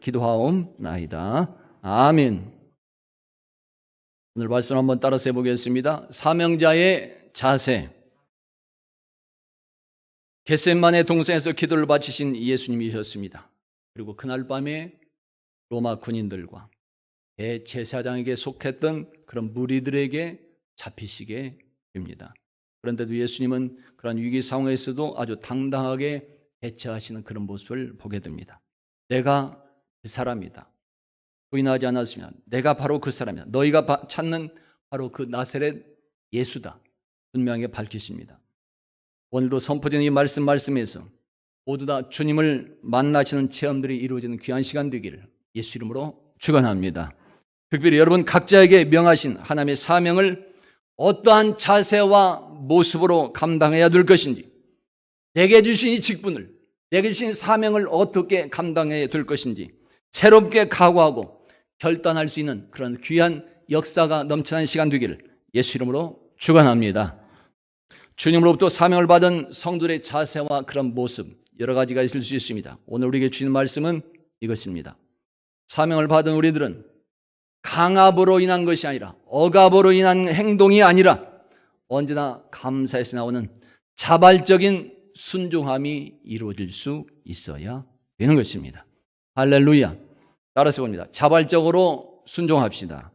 기도하옵나이다. 아멘. 오늘 말씀 한번 따라서 해보겠습니다. 사명자의 자세. 겟세마네 동산에서 기도를 바치신 예수님이셨습니다. 그리고 그날 밤에 로마 군인들과 대제사장에게 속했던 그런 무리들에게 잡히시게 됩니다. 그런데도 예수님은 그런 위기 상황에서도 아주 당당하게 대처하시는 그런 모습을 보게 됩니다. 내가 그 사람이다. 부인하지 않았으면 내가 바로 그 사람이다. 너희가 찾는 바로 그 나사렛 예수다. 분명하게 밝히십니다. 오늘도 선포되는 이 말씀에서 모두 다 주님을 만나시는 체험들이 이루어지는 귀한 시간 되기를 예수 이름으로 축원합니다. 특별히 여러분 각자에게 명하신 하나님의 사명을 어떠한 자세와 모습으로 감당해야 될 것인지, 내게 주신 이 직분을, 내게 주신 사명을 어떻게 감당해야 될 것인지 새롭게 각오하고 결단할 수 있는 그런 귀한 역사가 넘치는 시간 되기를 예수 이름으로 축원합니다. 주님으로부터 사명을 받은 성도들의 자세와 그런 모습 여러 가지가 있을 수 있습니다. 오늘 우리에게 주시는 말씀은 이것입니다. 사명을 받은 우리들은 강압으로 인한 것이 아니라, 억압으로 인한 행동이 아니라 언제나 감사에서 나오는 자발적인 순종함이 이루어질 수 있어야 되는 것입니다. 할렐루야. 따라서 봅니다. 자발적으로 순종합시다.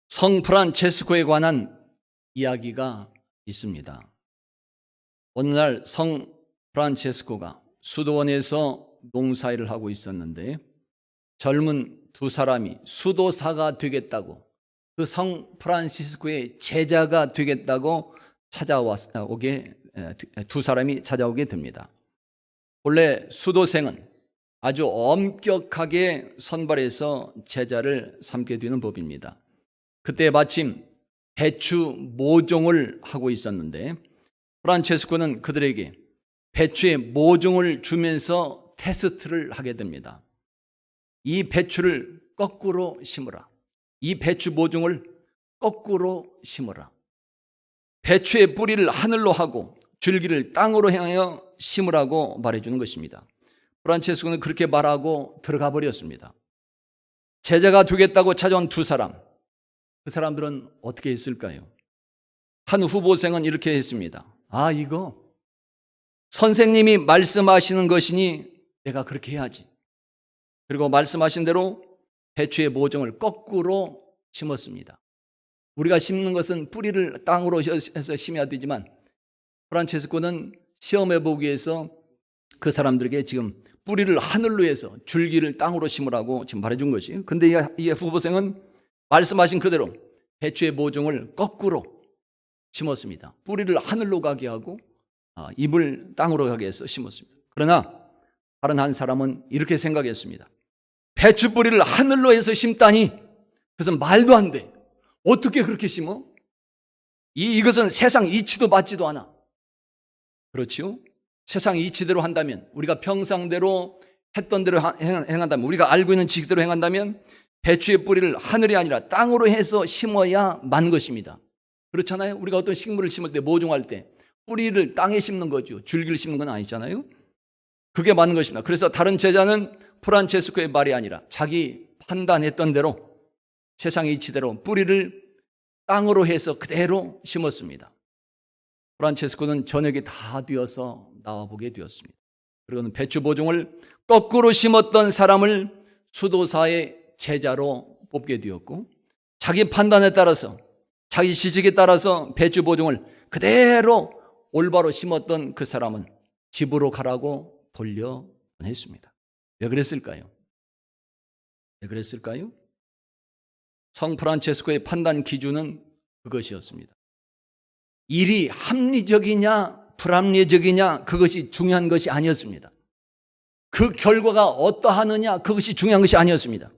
성 프란체스코에 관한 이야기가 있습니다. 어느 날 성 프란체스코가 수도원에서 농사일을 하고 있었는데 젊은 두 사람이 수도사가 되겠다고, 그 성 프란시스코의 제자가 되겠다고 두 사람이 찾아오게 됩니다. 본래 수도생은 아주 엄격하게 선발해서 제자를 삼게 되는 법입니다. 그때 마침 배추 모종을 하고 있었는데 프란체스코는 그들에게 배추의 모종을 주면서 테스트를 하게 됩니다. 이 배추를 거꾸로 심으라. 이 배추 모종을 거꾸로 심으라. 배추의 뿌리를 하늘로 하고 줄기를 땅으로 향하여 심으라고 말해주는 것입니다. 프란체스코는 그렇게 말하고 들어가 버렸습니다. 제자가 되겠다고 찾아온 두 사람, 그 사람들은 어떻게 했을까요? 한 후보생은 이렇게 했습니다. 이거 선생님이 말씀하시는 것이니 내가 그렇게 해야지. 그리고 말씀하신 대로 배추의 모종을 거꾸로 심었습니다. 우리가 심는 것은 뿌리를 땅으로 해서 심어야 되지만 프란체스코는 시험해 보기 위해서 그 사람들에게 지금 뿌리를 하늘로 해서 줄기를 땅으로 심으라고 지금 말해준 것이. 근데 이 후보생은 말씀하신 그대로 배추의 모종을 거꾸로 심었습니다. 뿌리를 하늘로 가게 하고 잎을 땅으로 가게 해서 심었습니다. 그러나 다른 한 사람은 이렇게 생각했습니다. 배추 뿌리를 하늘로 해서 심다니 그것은 말도 안 돼. 어떻게 그렇게 심어? 이것은 세상 이치도 맞지도 않아. 그렇지요? 세상 이치대로 한다면, 우리가 평상대로 했던 대로 행한다면, 우리가 알고 있는 지식대로 행한다면 배추의 뿌리를 하늘이 아니라 땅으로 해서 심어야만 것입니다. 그렇잖아요? 우리가 어떤 식물을 심을 때, 모종할 때 뿌리를 땅에 심는 거죠. 줄기를 심는 건 아니잖아요? 그게 맞는 것입니다. 그래서 다른 제자는 프란체스코의 말이 아니라 자기 판단했던 대로 세상의 이치대로 뿌리를 땅으로 해서 그대로 심었습니다. 프란체스코는 저녁이 다 되어서 나와보게 되었습니다. 그리고는 배추 모종을 거꾸로 심었던 사람을 수도사의 제자로 뽑게 되었고, 자기 판단에 따라서, 자기 지식에 따라서 배추 모종을 그대로 올바로 심었던 그 사람은 집으로 가라고 돌려보냈습니다. 왜 그랬을까요? 왜 그랬을까요? 성 프란체스코의 판단 기준은 그것이었습니다. 일이 합리적이냐 불합리적이냐 그것이 중요한 것이 아니었습니다. 그 결과가 어떠하느냐 그것이 중요한 것이 아니었습니다.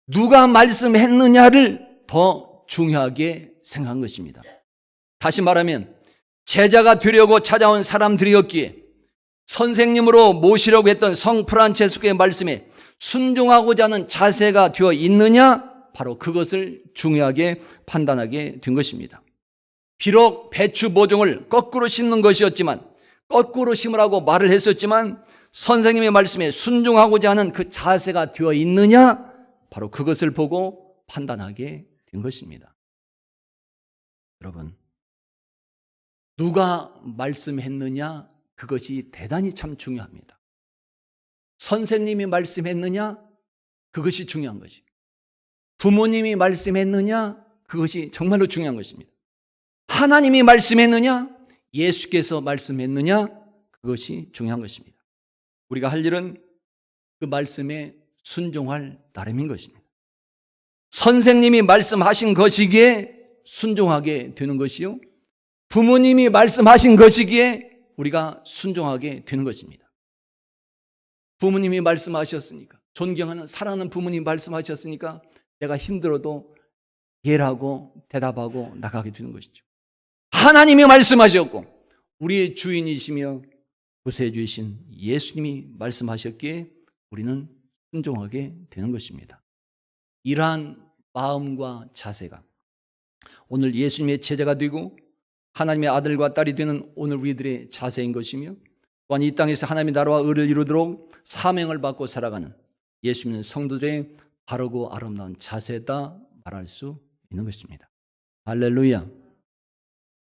누가 말씀했느냐를 더 중요하게 생각한 것입니다. 다시 말하면 제자가 되려고 찾아온 사람들이었기에 선생님으로 모시려고 했던 성 프란체스코의 말씀에 순종하고자 하는 자세가 되어 있느냐, 바로 그것을 중요하게 판단하게 된 것입니다. 비록 배추 모종을 거꾸로 심는 것이었지만, 거꾸로 심으라고 말을 했었지만 선생님의 말씀에 순종하고자 하는 그 자세가 되어 있느냐? 바로 그것을 보고 판단하게 된 것입니다. 여러분, 누가 말씀했느냐? 그것이 대단히 참 중요합니다. 선생님이 말씀했느냐? 그것이 중요한 것입니다. 부모님이 말씀했느냐? 그것이 정말로 중요한 것입니다. 하나님이 말씀했느냐? 예수께서 말씀했느냐? 그것이 중요한 것입니다. 우리가 할 일은 그 말씀에 순종할 따름인 것입니다. 선생님이 말씀하신 것이기에 순종하게 되는 것이요, 부모님이 말씀하신 것이기에 우리가 순종하게 되는 것입니다. 부모님이 말씀하셨으니까, 존경하는 사랑하는 부모님 말씀하셨으니까 내가 힘들어도 이해하고 대답하고 나가게 되는 것이죠. 하나님이 말씀하셨고 우리의 주인이시며 구세주이신 예수님이 말씀하셨기에 우리는 순종하게 되는 것입니다. 이러한 마음과 자세가 오늘 예수님의 제자가 되고 하나님의 아들과 딸이 되는 오늘 우리들의 자세인 것이며, 또한 이 땅에서 하나님의 나라와 의를 이루도록 사명을 받고 살아가는 예수 믿는 성도들의 바르고 아름다운 자세다 말할 수 있는 것입니다. 할렐루야.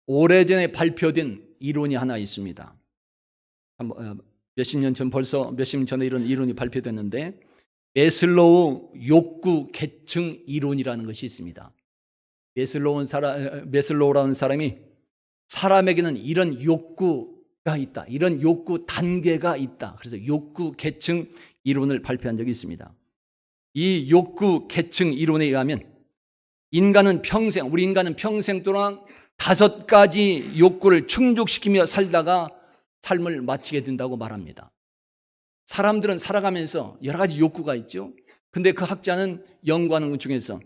오래전에 발표된 이론이 하나 있습니다. 몇십 년 전, 벌써 몇십 년 전에 이런 이론이 발표됐는데, 매슬로우 욕구 계층 이론이라는 것이 있습니다. 매슬로우라는 사람이 사람에게는 이런 욕구가 있다, 이런 욕구 단계가 있다, 그래서 욕구 계층 이론을 발표한 적이 있습니다. 이 욕구 계층 이론에 의하면 우리 인간은 평생 동안 5가지 욕구를 충족시키며 살다가 삶을 마치게 된다고 말합니다. 사람들은 살아가면서 여러 가지 욕구가 있죠. 근데 그 학자는 연구하는 것 중에서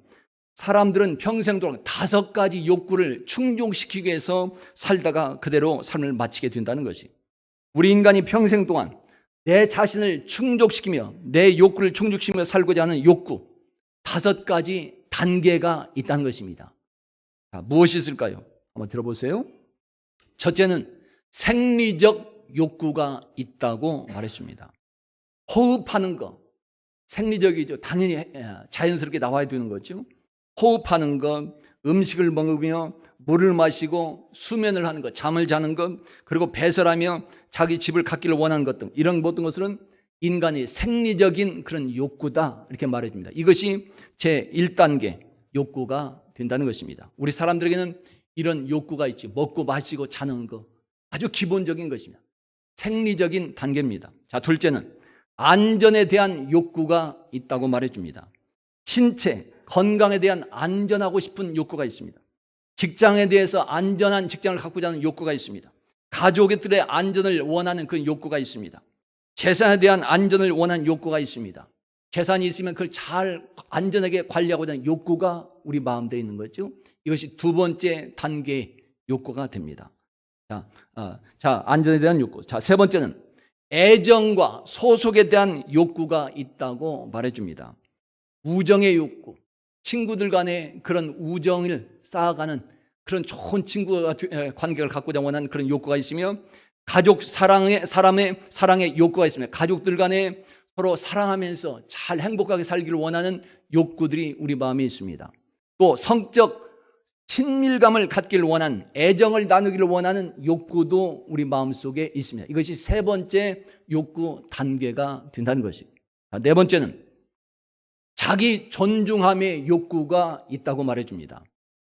사람들은 평생 동안 5가지 욕구를 충족시키기 위해서 살다가 그대로 삶을 마치게 된다는 것이, 우리 인간이 평생 동안 내 자신을 충족시키며 내 욕구를 충족시키며 살고자 하는 욕구 5가지 단계가 있다는 것입니다. 자, 무엇이 있을까요? 한번 들어보세요. 첫째는 생리적 욕구가 있다고 말했습니다. 호흡하는 거, 생리적이죠. 당연히 자연스럽게 나와야 되는 거죠. 호흡하는 것, 음식을 먹으며 물을 마시고 수면을 하는 것, 잠을 자는 것, 그리고 배설하며 자기 집을 갖기를 원하는 것 등, 이런 모든 것은 인간의 생리적인 그런 욕구다, 이렇게 말해줍니다. 이것이 제1단계 욕구가 된다는 것입니다. 우리 사람들에게는 이런 욕구가 있지. 먹고 마시고 자는 거 아주 기본적인 것입니다. 생리적인 단계입니다. 자, 둘째는 안전에 대한 욕구가 있다고 말해줍니다. 신체, 건강에 대한 안전하고 싶은 욕구가 있습니다. 직장에 대해서 안전한 직장을 갖고자 하는 욕구가 있습니다. 가족들의 안전을 원하는 그 욕구가 있습니다. 재산에 대한 안전을 원하는 욕구가 있습니다. 재산이 있으면 그걸 잘 안전하게 관리하고자 하는 욕구가 우리 마음대로 있는 거죠. 이것이 2번째 단계의 욕구가 됩니다. 자, 안전에 대한 욕구. 자, 3번째는 애정과 소속에 대한 욕구가 있다고 말해줍니다. 우정의 욕구, 친구들 간의 그런 우정을 쌓아가는 그런 좋은 친구 관계를 갖고자 원하는 그런 욕구가 있으며, 가족 사랑의 욕구가 있습니다. 가족들 간에 서로 사랑하면서 잘 행복하게 살기를 원하는 욕구들이 우리 마음에 있습니다. 또 성적 친밀감을 갖기를 원하는, 애정을 나누기를 원하는 욕구도 우리 마음속에 있습니다. 이것이 3번째 욕구 단계가 된다는 것입니다. 4번째는 자기 존중함의 욕구가 있다고 말해줍니다.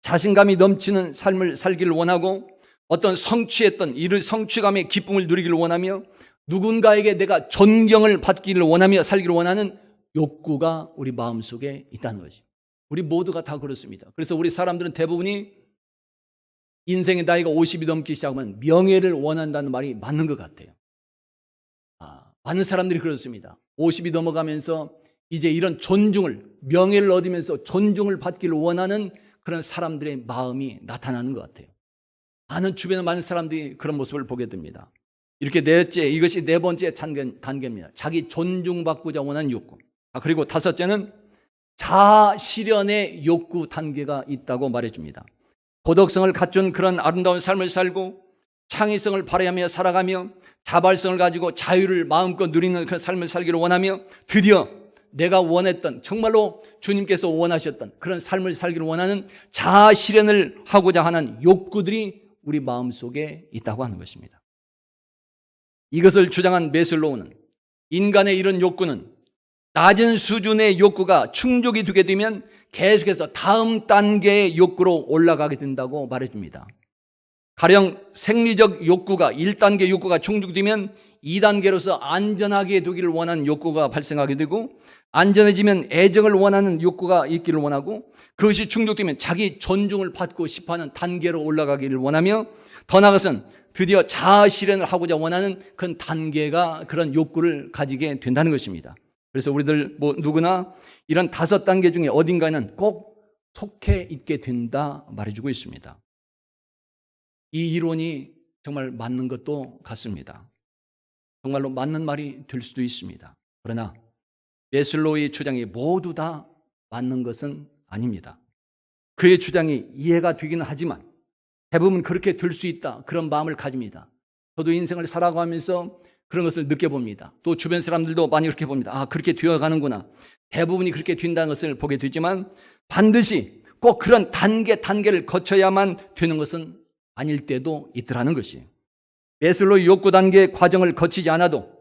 자신감이 넘치는 삶을 살기를 원하고, 어떤 이를 성취감의 기쁨을 누리기를 원하며, 누군가에게 내가 존경을 받기를 원하며 살기를 원하는 욕구가 우리 마음속에 있다는 것입니다. 우리 모두가 다 그렇습니다. 그래서 우리 사람들은 대부분이 인생의 나이가 50이 넘기 시작하면 명예를 원한다는 말이 맞는 것 같아요. 많은 사람들이 그렇습니다. 50이 넘어가면서 이제 이런 명예를 얻으면서 존중을 받기를 원하는 그런 사람들의 마음이 나타나는 것 같아요. 주변에 많은 사람들이 그런 모습을 보게 됩니다. 이렇게 이것이 4번째 단계입니다. 자기 존중받고자 원하는 욕구. 그리고 5째는 자아 실현의 욕구 단계가 있다고 말해줍니다. 도덕성을 갖춘 그런 아름다운 삶을 살고 창의성을 발휘하며 살아가며 자발성을 가지고 자유를 마음껏 누리는 그런 삶을 살기를 원하며 드디어 내가 원했던, 정말로 주님께서 원하셨던 그런 삶을 살기를 원하는 자아 실현을 하고자 하는 욕구들이 우리 마음속에 있다고 하는 것입니다. 이것을 주장한 메슬로우는 인간의 이런 욕구는 낮은 수준의 욕구가 충족이 되게 되면 계속해서 다음 단계의 욕구로 올라가게 된다고 말해줍니다. 가령 생리적 욕구가 1단계 욕구가 충족되면 2단계로서 안전하게 되기를 원하는 욕구가 발생하게 되고, 안전해지면 애정을 원하는 욕구가 있기를 원하고, 그것이 충족되면 자기 존중을 받고 싶어하는 단계로 올라가기를 원하며, 더 나아가서는 드디어 자아 실현을 하고자 원하는 그런 단계가, 그런 욕구를 가지게 된다는 것입니다. 그래서 우리들 누구나 이런 5단계 중에 어딘가에는 꼭 속해 있게 된다 말해주고 있습니다. 이 이론이 정말 맞는 것도 같습니다. 정말로 맞는 말이 될 수도 있습니다. 그러나 메슬로우의 주장이 모두 다 맞는 것은 아닙니다. 그의 주장이 이해가 되기는 하지만 대부분 그렇게 될 수 있다, 그런 마음을 가집니다. 저도 인생을 살아가면서 그런 것을 느껴봅니다. 또 주변 사람들도 많이 그렇게 봅니다. 그렇게 되어가는구나. 대부분이 그렇게 된다는 것을 보게 되지만 반드시 꼭 그런 단계를 거쳐야만 되는 것은 아닐 때도 있더라는 것이에요. 메슬로우의 욕구 단계 과정을 거치지 않아도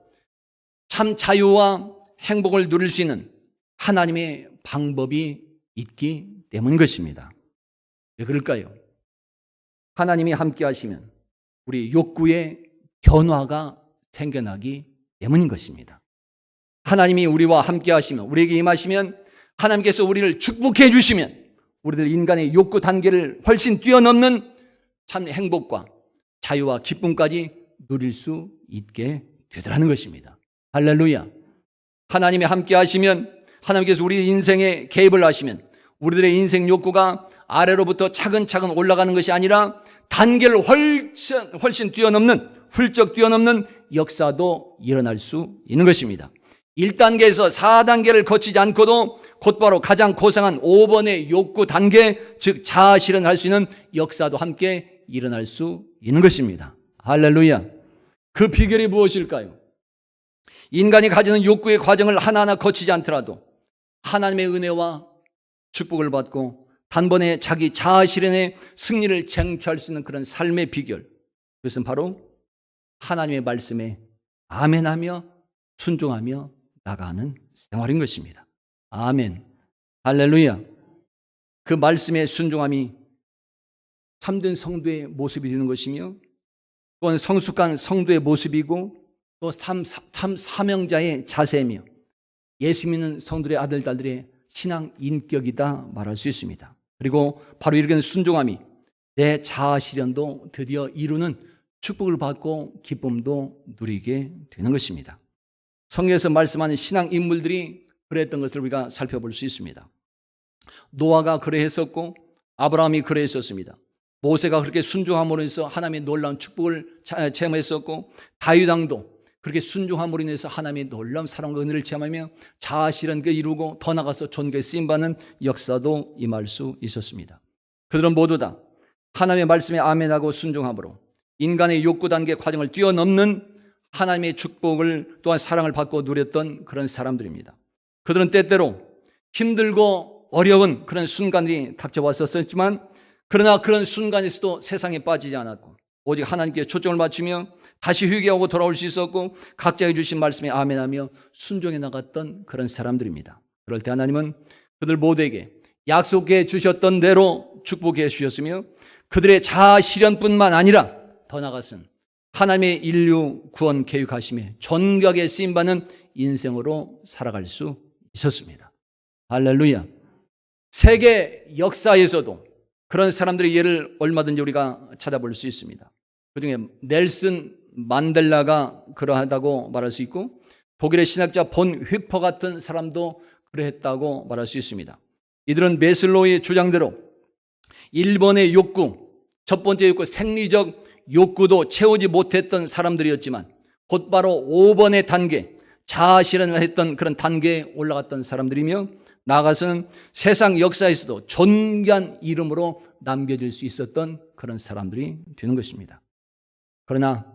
참 자유와 행복을 누릴 수 있는 하나님의 방법이 있기 때문인 것입니다. 왜 그럴까요? 하나님이 함께 하시면 우리 욕구의 변화가 생겨나기 때문인 것입니다. 하나님이 우리와 함께 하시면, 우리에게 임하시면, 하나님께서 우리를 축복해 주시면 우리들 인간의 욕구 단계를 훨씬 뛰어넘는 참 행복과 자유와 기쁨까지 누릴 수 있게 되더라는 것입니다. 할렐루야. 하나님이 함께 하시면, 하나님께서 우리 인생에 개입을 하시면 우리들의 인생 욕구가 아래로부터 차근차근 올라가는 것이 아니라 단계를 훨씬 뛰어넘는, 훌쩍 뛰어넘는 역사도 일어날 수 있는 것입니다. 1단계에서 4단계를 거치지 않고도 곧바로 가장 고상한 5번의 욕구 단계, 즉 자아 실현할 수 있는 역사도 함께 일어날 수 있는 것입니다. 할렐루야. 그 비결이 무엇일까요? 인간이 가지는 욕구의 과정을 하나하나 거치지 않더라도 하나님의 은혜와 축복을 받고 단번에 자기 자아 실현의 승리를 쟁취할 수 있는 그런 삶의 비결, 그것은 바로 하나님의 말씀에 아멘하며 순종하며 나가는 생활인 것입니다. 아멘. 할렐루야. 그 말씀의 순종함이 참된 성도의 모습이 되는 것이며, 또한 성숙한 성도의 모습이고, 또 참 사명자의 자세며 예수 믿는 성도의 아들, 딸들의 신앙 인격이다 말할 수 있습니다. 그리고 바로 이렇게 순종함이 내 자아 실현도 드디어 이루는 축복을 받고 기쁨도 누리게 되는 것입니다. 성경에서 말씀하는 신앙 인물들이 그랬던 것을 우리가 살펴볼 수 있습니다. 노아가 그래했었고 아브라함이 그래했었습니다. 모세가 그렇게 순종함으로 인해서 하나님의 놀라운 축복을 체험했었고, 다윗 왕도 그렇게 순종함으로 인해서 하나님의 놀라운 사랑과 은혜를 체험하며 자아 실현을 이루고 더 나아가서 존귀에 쓰임받는 역사도 임할 수 있었습니다. 그들은 모두 다 하나님의 말씀에 아멘하고 순종함으로 인간의 욕구 단계 과정을 뛰어넘는 하나님의 축복을 또한 사랑을 받고 누렸던 그런 사람들입니다. 그들은 때때로 힘들고 어려운 그런 순간이 닥쳐왔었지만, 그러나 그런 순간에서도 세상에 빠지지 않았고 오직 하나님께 초점을 맞추며 다시 회개하고 돌아올 수 있었고 각자의 주신 말씀에 아멘하며 순종해 나갔던 그런 사람들입니다. 그럴 때 하나님은 그들 모두에게 약속해 주셨던 대로 축복해 주셨으며 그들의 자아 실현뿐만 아니라 더 나아가서는 하나님의 인류 구원 계획하심에 존귀하게 쓰임받는 인생으로 살아갈 수 있었습니다. 할렐루야. 세계 역사에서도 그런 사람들의 예를 얼마든지 우리가 찾아볼 수 있습니다. 그중에 넬슨 만델라가 그러하다고 말할 수 있고, 독일의 신학자 본 휘퍼 같은 사람도 그러했다고 말할 수 있습니다. 이들은 메슬로우의 주장대로 1번의 욕구, 첫 번째 욕구, 생리적 욕구도 채우지 못했던 사람들이었지만 곧바로 5번의 단계, 자아 실현을 했던 그런 단계에 올라갔던 사람들이며, 나아가서는 세상 역사에서도 존귀한 이름으로 남겨질 수 있었던 그런 사람들이 되는 것입니다. 그러나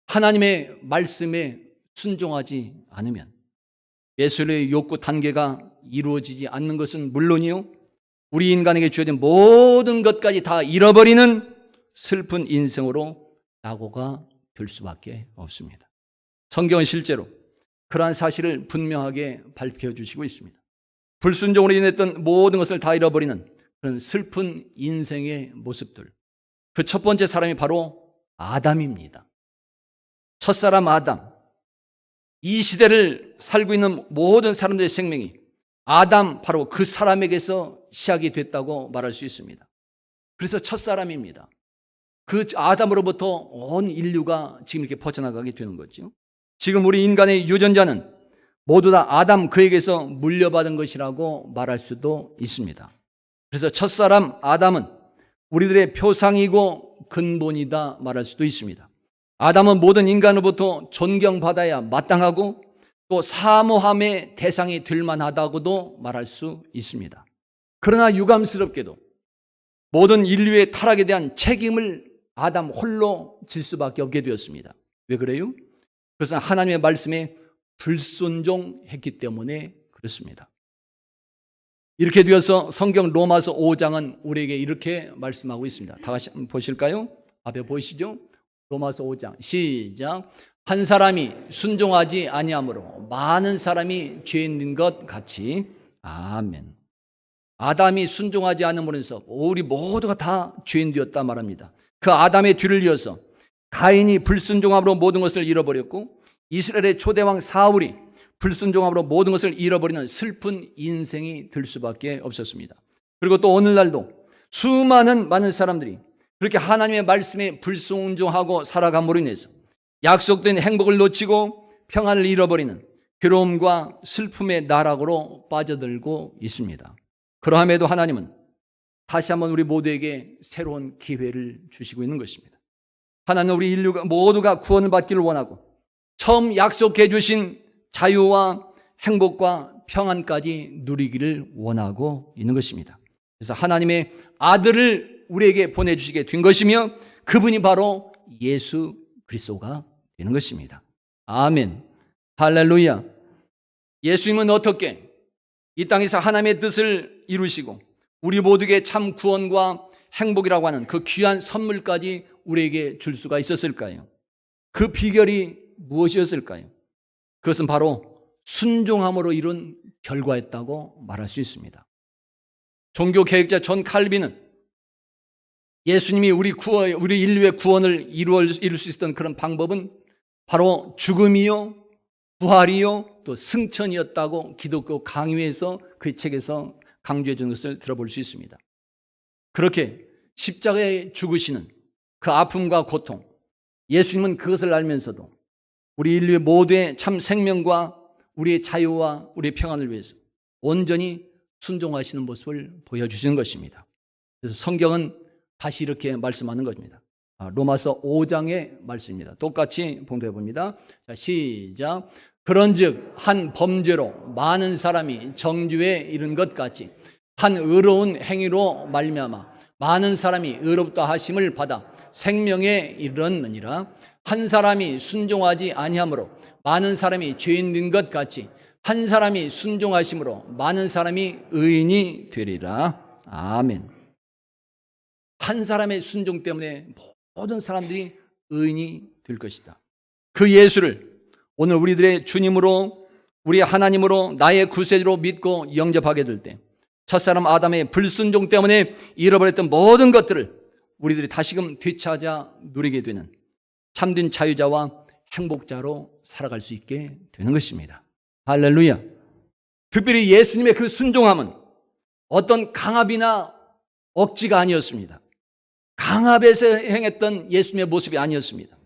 하나님의 말씀에 순종하지 않으면 예수의 욕구 단계가 이루어지지 않는 것은 물론이요, 우리 인간에게 주어진 모든 것까지 다 잃어버리는 슬픈 인생으로 낙오가 될 수밖에 없습니다. 성경은 실제로 그러한 사실을 분명하게 밝혀주시고 있습니다. 불순종으로 인했던 모든 것을 다 잃어버리는 그런 슬픈 인생의 모습들, 그 첫 번째 사람이 바로 아담입니다. 첫사람 아담, 이 시대를 살고 있는 모든 사람들의 생명이 아담, 바로 그 사람에게서 시작이 됐다고 말할 수 있습니다. 그래서 첫사람입니다. 그 아담으로부터 온 인류가 지금 이렇게 퍼져나가게 되는 거죠. 지금 우리 인간의 유전자는 모두 다 아담 그에게서 물려받은 것이라고 말할 수도 있습니다. 그래서 첫사람 아담은 우리들의 표상이고 근본이다 말할 수도 있습니다. 아담은 모든 인간으로부터 존경받아야 마땅하고 또 사모함의 대상이 될 만하다고도 말할 수 있습니다. 그러나 유감스럽게도 모든 인류의 타락에 대한 책임을 아담 홀로 질 수밖에 없게 되었습니다. 왜 그래요? 그것은 하나님의 말씀에 불순종했기 때문에 그렇습니다. 이렇게 되어서 성경 로마서 5장은 우리에게 이렇게 말씀하고 있습니다. 다 같이 한번 보실까요? 앞에 보이시죠? 로마서 5장 시작. 한 사람이 순종하지 아니함으로 많은 사람이 죄 있는 것 같이. 아멘. 아담이 순종하지 않음으로 해서 우리 모두가 다 죄인 되었다 말합니다. 그 아담의 뒤를 이어서 가인이 불순종함으로 모든 것을 잃어버렸고, 이스라엘의 초대왕 사울이 불순종함으로 모든 것을 잃어버리는 슬픈 인생이 될 수밖에 없었습니다. 그리고 또 오늘날도 많은 사람들이 그렇게 하나님의 말씀에 불순종하고 살아감으로 인해서 약속된 행복을 놓치고 평안을 잃어버리는 괴로움과 슬픔의 나락으로 빠져들고 있습니다. 그러함에도 하나님은 다시 한번 우리 모두에게 새로운 기회를 주시고 있는 것입니다. 하나님은 우리 인류가 모두가 구원을 받기를 원하고 처음 약속해 주신 자유와 행복과 평안까지 누리기를 원하고 있는 것입니다. 그래서 하나님의 아들을 우리에게 보내주시게 된 것이며 그분이 바로 예수 그리스도가 되는 것입니다. 아멘. 할렐루야. 예수님은 어떻게 이 땅에서 하나님의 뜻을 이루시고 우리 모두에게 참 구원과 행복이라고 하는 그 귀한 선물까지 우리에게 줄 수가 있었을까요? 그 비결이 무엇이었을까요? 그것은 바로 순종함으로 이룬 결과였다고 말할 수 있습니다. 종교 개혁자 존 칼빈은 예수님이 우리 인류의 구원을 이룰 수 있었던 그런 방법은 바로 죽음이요, 부활이요, 또 승천이었다고 기독교 강의에서 그 책에서 강조해 주는 것을 들어볼 수 있습니다. 그렇게 십자가에 죽으시는 그 아픔과 고통, 예수님은 그것을 알면서도 우리 인류 모두의 참 생명과 우리의 자유와 우리의 평안을 위해서 온전히 순종하시는 모습을 보여주시는 것입니다. 그래서 성경은 다시 이렇게 말씀하는 것입니다. 로마서 5장의 말씀입니다. 똑같이 봉독해 봅니다. 자, 시작. 그런즉 한 범죄로 많은 사람이 정죄에 이른 것 같이 한 의로운 행위로 말미암아 많은 사람이 의롭다 하심을 받아 생명에 이르렀느니라. 한 사람이 순종하지 아니함으로 많은 사람이 죄인 된 것 같이 한 사람이 순종하심으로 많은 사람이 의인이 되리라. 아멘. 한 사람의 순종 때문에 모든 사람들이 의인이 될 것이다. 그 예수를 오늘 우리들의 주님으로, 우리의 하나님으로, 나의 구세주로 믿고 영접하게 될 때 첫사람 아담의 불순종 때문에 잃어버렸던 모든 것들을 우리들이 다시금 되찾아 누리게 되는 참된 자유자와 행복자로 살아갈 수 있게 되는 것입니다. 할렐루야. 특별히 예수님의 그 순종함은 어떤 강압이나 억지가 아니었습니다. 강압에서 행했던 예수님의 모습이 아니었습니다.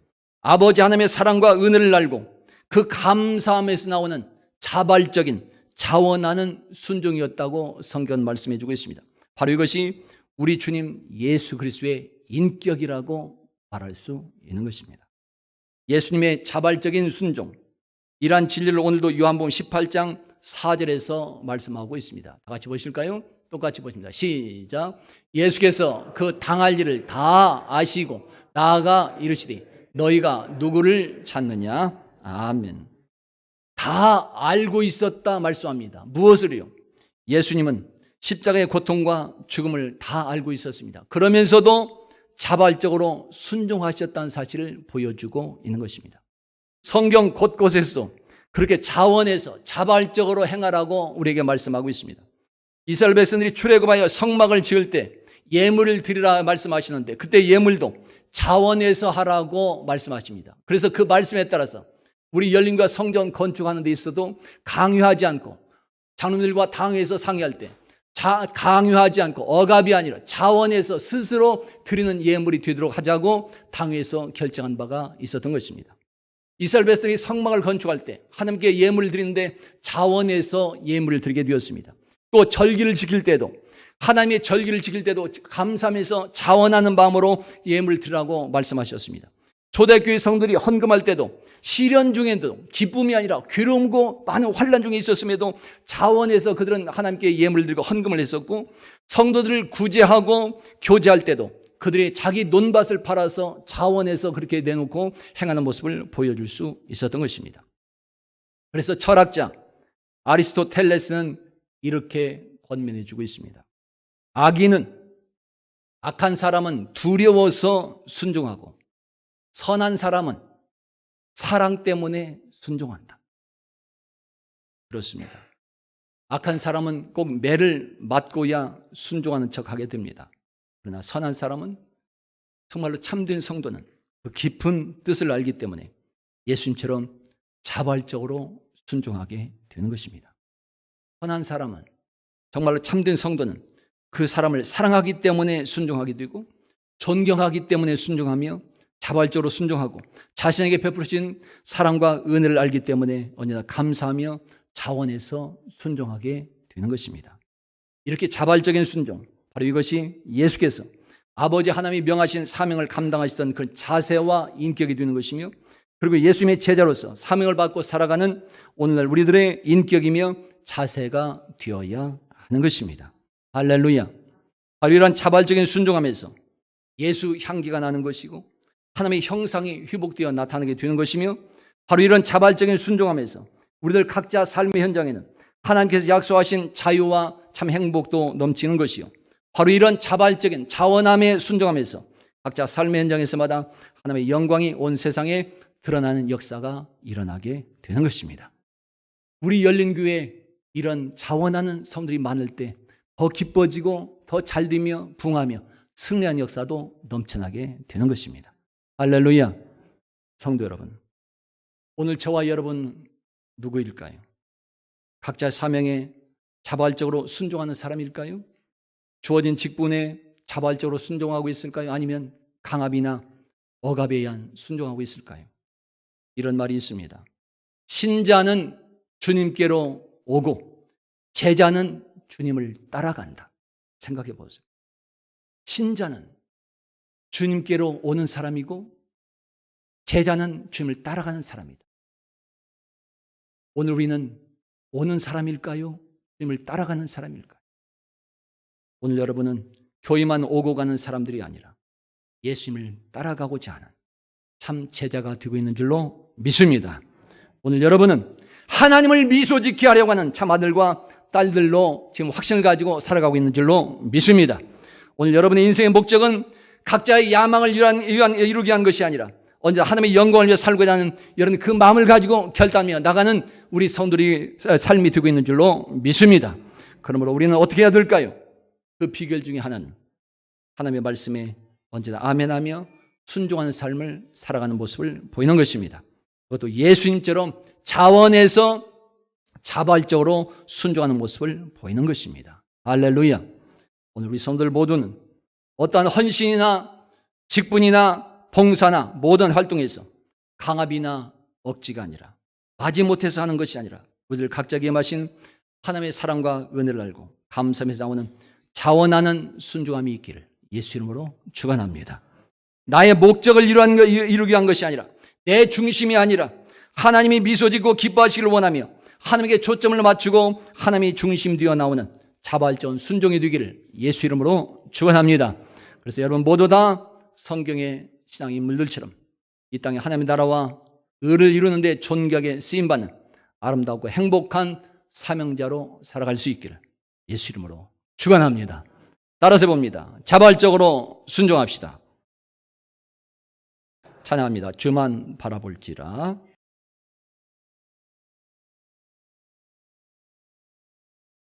아버지 하나님의 사랑과 은혜를 알고 그 감사함에서 나오는 자발적인 자원하는 순종이었다고 성경은 말씀해 주고 있습니다. 바로 이것이 우리 주님 예수 그리스도의 인격이라고 말할 수 있는 것입니다. 예수님의 자발적인 순종, 이러한 진리를 오늘도 요한복음 18장 4절에서 말씀하고 있습니다. 다 같이 보실까요? 똑같이 보십니다. 시작. 예수께서 그 당할 일을 다 아시고 나아가 이르시되 너희가 누구를 찾느냐? 아멘. 다 알고 있었다 말씀합니다. 무엇을요? 예수님은 십자가의 고통과 죽음을 다 알고 있었습니다. 그러면서도 자발적으로 순종하셨다는 사실을 보여주고 있는 것입니다. 성경 곳곳에서 그렇게 자원해서 자발적으로 행하라고 우리에게 말씀하고 있습니다. 이스라엘 백성들이 출애굽하여 성막을 지을 때 예물을 드리라 말씀하시는데 그때 예물도 자원해서 하라고 말씀하십니다. 그래서 그 말씀에 따라서 우리 열림과 성전 건축하는 데 있어도 강요하지 않고 장로들과 당회에서 상의할 때 강요하지 않고 억압이 아니라 자원해서 스스로 드리는 예물이 되도록 하자고 당회에서 결정한 바가 있었던 것입니다. 이스라엘 백성이 성막을 건축할 때 하나님께 예물을 드리는데 자원해서 예물을 드리게 되었습니다. 또 절기를 지킬 때도 하나님의 절기를 지킬 때도 감사하면서 자원하는 마음으로 예물을 드리라고 말씀하셨습니다. 초대교회 성들이 헌금할 때도 시련 중에도 기쁨이 아니라 괴로움과 많은 환난 중에 있었음에도 자원해서 그들은 하나님께 예물을 드리고 헌금을 했었고, 성도들을 구제하고 교제할 때도 그들이 자기 논밭을 팔아서 자원해서 그렇게 내놓고 행하는 모습을 보여줄 수 있었던 것입니다. 그래서 철학자 아리스토텔레스는 이렇게 권면해 주고 있습니다. 악한 사람은 두려워서 순종하고 선한 사람은 사랑 때문에 순종한다. 그렇습니다. 악한 사람은 꼭 매를 맞고야 순종하는 척하게 됩니다. 그러나 선한 사람은 정말로 참된 성도는 그 깊은 뜻을 알기 때문에 예수님처럼 자발적으로 순종하게 되는 것입니다. 선한 사람은 정말로 참된 성도는 그 사람을 사랑하기 때문에 순종하게 되고 존경하기 때문에 순종하며 자발적으로 순종하고 자신에게 베푸신 사랑과 은혜를 알기 때문에 언제나 감사하며 자원해서 순종하게 되는 것입니다. 이렇게 자발적인 순종, 바로 이것이 예수께서 아버지 하나님이 명하신 사명을 감당하시던 그 자세와 인격이 되는 것이며, 그리고 예수님의 제자로서 사명을 받고 살아가는 오늘날 우리들의 인격이며 자세가 되어야 하는 것입니다. 할렐루야. 바로 이런 자발적인 순종하면서 예수 향기가 나는 것이고 하나님의 형상이 회복되어 나타나게 되는 것이며, 바로 이런 자발적인 순종하면서 우리들 각자 삶의 현장에는 하나님께서 약속하신 자유와 참 행복도 넘치는 것이요, 바로 이런 자발적인 자원함에 순종하면서 각자 삶의 현장에서마다 하나님의 영광이 온 세상에 드러나는 역사가 일어나게 되는 것입니다. 우리 열린교회에 이런 자원하는 사람들이 많을 때 더 기뻐지고 더 잘되며 부흥하며 승리한 역사도 넘쳐나게 되는 것입니다. 할렐루야. 성도 여러분, 오늘 저와 여러분 누구일까요? 각자 사명에 자발적으로 순종하는 사람일까요? 주어진 직분에 자발적으로 순종하고 있을까요? 아니면 강압이나 억압에 의한 순종하고 있을까요? 이런 말이 있습니다. 신자는 주님께로 오고 제자는 주님을 따라간다. 생각해 보세요. 신자는 주님께로 오는 사람이고 제자는 주님을 따라가는 사람이다. 오늘 우리는 오는 사람일까요? 주님을 따라가는 사람일까요? 오늘 여러분은 교회만 오고 가는 사람들이 아니라 예수님을 따라가고자 하는 참 제자가 되고 있는 줄로 믿습니다. 오늘 여러분은 하나님을 미소 짓게 하려고 하는 참 아들과 딸들로 지금 확신을 가지고 살아가고 있는 줄로 믿습니다. 오늘 여러분의 인생의 목적은 각자의 야망을 이루기 위한 것이 아니라 언제 하나님의 영광을 위해 살고자 하는 이런 그 마음을 가지고 결단하며 나가는 우리 성도들의 삶이 되고 있는 줄로 믿습니다. 그러므로 우리는 어떻게 해야 될까요? 그 비결 중에 하나는 하나님의 말씀에 언제나 아멘하며 순종하는 삶을 살아가는 모습을 보이는 것입니다. 그것도 예수님처럼 자원해서 자발적으로 순종하는 모습을 보이는 것입니다. 할렐루야. 오늘 우리 성도들 모두는 어떠한 헌신이나 직분이나 봉사나 모든 활동에서 강압이나 억지가 아니라 마지못해서 하는 것이 아니라 우리들 각자에게 마신 하나님의 사랑과 은혜를 알고 감사하면서 나오는 자원하는 순종함이 있기를 예수 이름으로 축원합니다. 나의 목적을 이루기 위한 것이 아니라 내 중심이 아니라 하나님이 미소 짓고 기뻐하시기를 원하며 하나님께 초점을 맞추고 하나님이 중심 되어 나오는 자발적 순종이 되기를 예수 이름으로 축원합니다. 그래서 여러분 모두 다 성경의 신앙 인물들처럼 이 땅에 하나님의 나라와 의를 이루는 데 존귀하게 쓰임받는 아름답고 행복한 사명자로 살아갈 수 있기를 예수 이름으로 축원합니다. 따라서 봅니다. 자발적으로 순종합시다. 찬양합니다. 주만 바라볼지라.